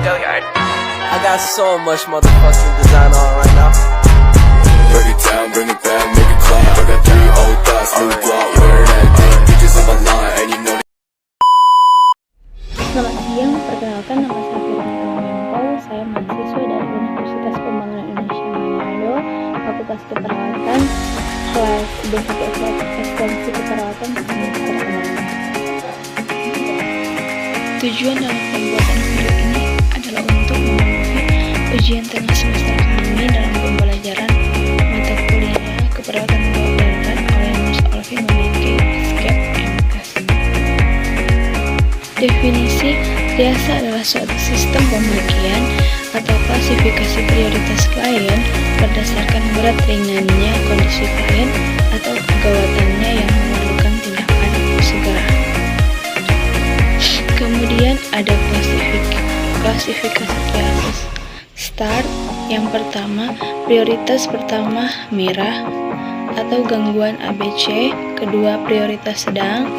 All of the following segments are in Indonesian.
I got so much motherfucking design on right now. Break it down, bring it back, make it clap. I got 3 old thoughts, new block, wear that thing. Bitches on my line, and you know. Selamat siang, perkenalkan nama saya Firman Mempau. Saya mahasiswa dari Universitas Pembangunan Indonesia Manado, Fakultas Keperawatan, kelas D1 ekstensi keperawatan semester 6. Tujuan dalam pembuatan video ini adalah untuk memenuhi ujian tengah semester kami dalam pembelajaran mata kuliah keperawatan gawat darurat oleh Mus Alfi memiliki skep MKes. Definisi triase adalah suatu sistem pembagian atau klasifikasi prioritas klien berdasarkan berat ringannya kondisi klien atau kegawatannya yang memerlukan tindakan segera. Kemudian ada klasifikasi triase start. Yang pertama, prioritas pertama merah atau gangguan ABC, kedua prioritas sedang,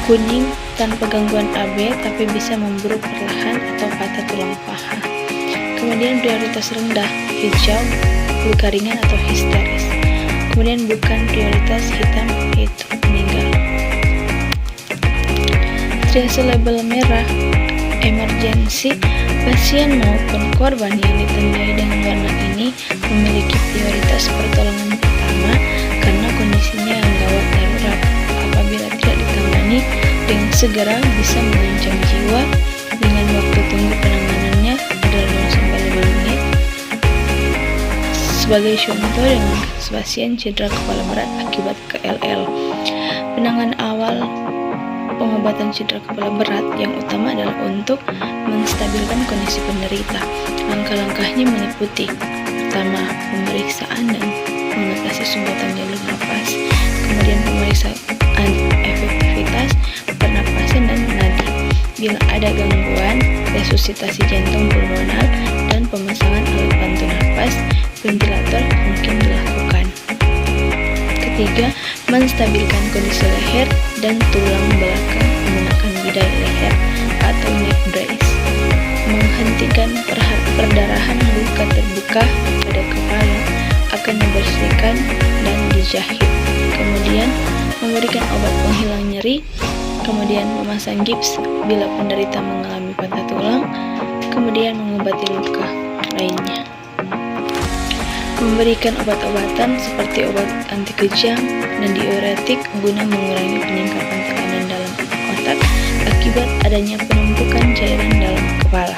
kuning tanpa gangguan AB tapi bisa memburuk perlahan atau patah tulang paha. Kemudian prioritas rendah, hijau, luka ringan atau histeris. Kemudian bukan prioritas, hitam, yaitu meninggal. Triase label merah, emergensi. Pasien maupun korban yang ditandai dengan warna ini memiliki prioritas pertolongan pertama karena kondisinya yang gawat darurat. Apabila tidak ditangani dengan segera bisa mengancam jiwa dengan waktu tunggu penanganannya adalah 0-5 menit. Sebagai contoh, dengan pasien cedera kepala berat akibat KLL. Penanganan awal pengobatan cedera kepala berat yang utama adalah untuk menstabilkan kondisi penderita. Langkah-langkahnya meliputi: pertama, pemeriksaan dan mengatasi sumbatan jalur nafas, kemudian pemeriksaan efektivitas pernapasan dan nadi. Bila ada gangguan, resusitasi jantung pulmonal dan pemasangan alat bantu nafas ventilator mungkin dilakukan. Ketiga, menstabilkan kondisi leher dan tulang belakang menggunakan bidai leher atau neck brace. Menghentikan perdarahan luka terbuka pada kepala akan dibersihkan dan dijahit. Kemudian memberikan obat penghilang nyeri. Kemudian memasang gips bila penderita mengalami patah tulang. Kemudian mengobati luka lainnya. Memberikan obat-obatan seperti obat anti kejang dan diuretik guna mengurangi peningkatan tekanan dalam otak akibat adanya penumpukan cairan dalam kepala.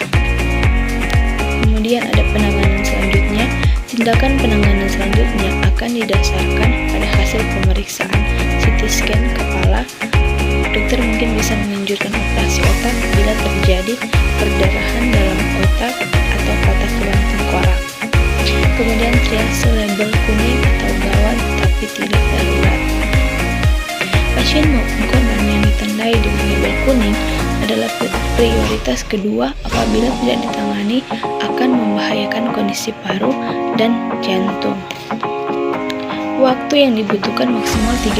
Kemudian ada penanganan selanjutnya. Tindakan penanganan selanjutnya akan didasarkan pada hasil pemeriksaan CT scan kepala. Dokter mungkin bisa menganjurkan operasi otak bila terjadi perdarahan dalam otak atau patah tulang tengkorak. Kemudian triase label kuning atau gawat tapi tidak darurat. Pasien maupun korban yang ditandai dengan label kuning adalah prioritas kedua apabila tidak ditangani akan membahayakan kondisi paru dan jantung. Waktu yang dibutuhkan maksimal 30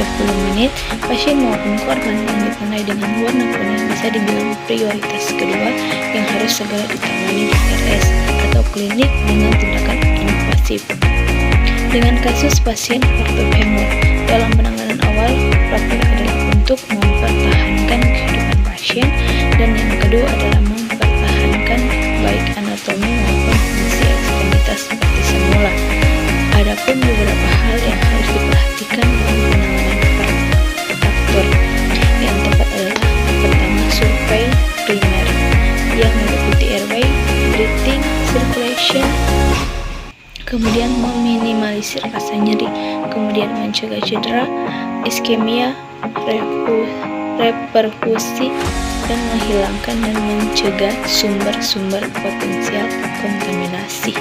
menit. Pasien maupun korban yang ditandai dengan warna kuning bisa dibilang prioritas kedua yang harus segera ditangani di RS atau klinik dengan tindakan invasif. Dengan kasus pasien fraktur femur, dalam penanganan awal fraktur adalah untuk mempertahankan kehidupan pasien, dan yang kedua adalah mempertahankan baik anatomi maupun fungsi ekstremitas seperti semula. Adapun beberapa hal yang harus diperhatikan dalam penanganan fraktur yang tepat adalah: pertama, survei primer yang meliputi airway, breathing, circulation, kemudian meminimalisir rasa nyeri, kemudian mencegah cedera, iskemia, reperfusi, dan menghilangkan dan mencegah sumber-sumber potensial kontaminasi.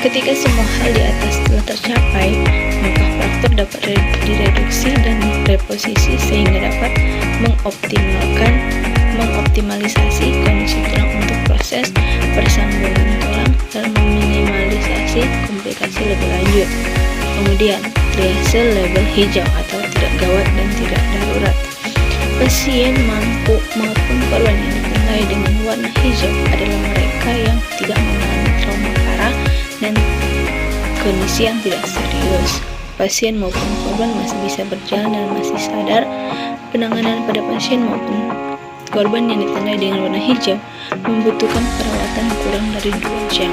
Ketika semua hal di atas telah tercapai, maka fraktur dapat direduksi dan reposisi sehingga dapat mengoptimalisasi kondisi tulang untuk proses persambungan tulang dan meminimalisasi komplikasi lebih lanjut. Kemudian, triase label hijau atau tidak gawat dan tidak darurat. Pasien maupun korban yang ditandai dengan warna hijau adalah mereka yang tidak mengalami trauma parah dan kondisi yang tidak serius. Pasien maupun korban masih bisa berjalan dan masih sadar. Penanganan pada pasien maupun korban yang ditandai dengan warna hijau membutuhkan perawatan kurang dari 2 jam.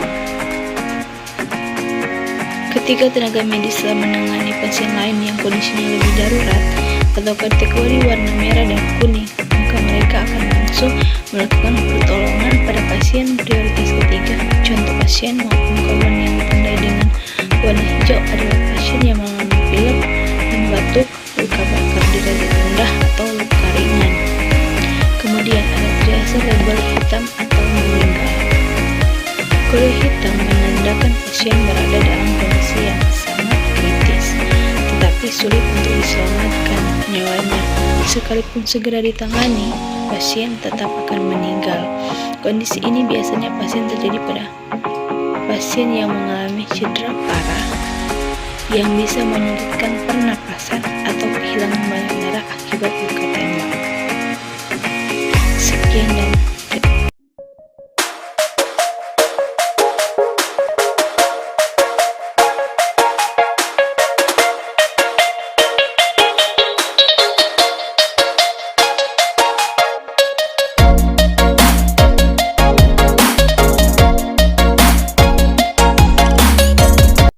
Ketika tenaga medis telah menangani pasien lain yang kondisinya lebih darurat atau kategori warna merah dan kuning, maka mereka akan langsung melakukan pertolongan pada pasien prioritas ketiga. Contoh pasien maupun korban yang ditandai dengan warna hijau adalah pasien yang mengalami pilek dan batuk, luka bakar di derajat rendah atau luka ringan. Kemudian ada triase label hitam atau meninggal. Kode hitam menandakan pasien berada dalam kondisi yang sangat kritis, tetapi sulit untuk diselamatkan nyawanya. Sekalipun segera ditangani, pasien tetap akan meninggal. Kondisi ini biasanya terjadi pada pasien yang mengalami cedera parah yang bisa menyulitkan pernapasan atau kehilangan banyak darah akibat luka tembak. Sekian dan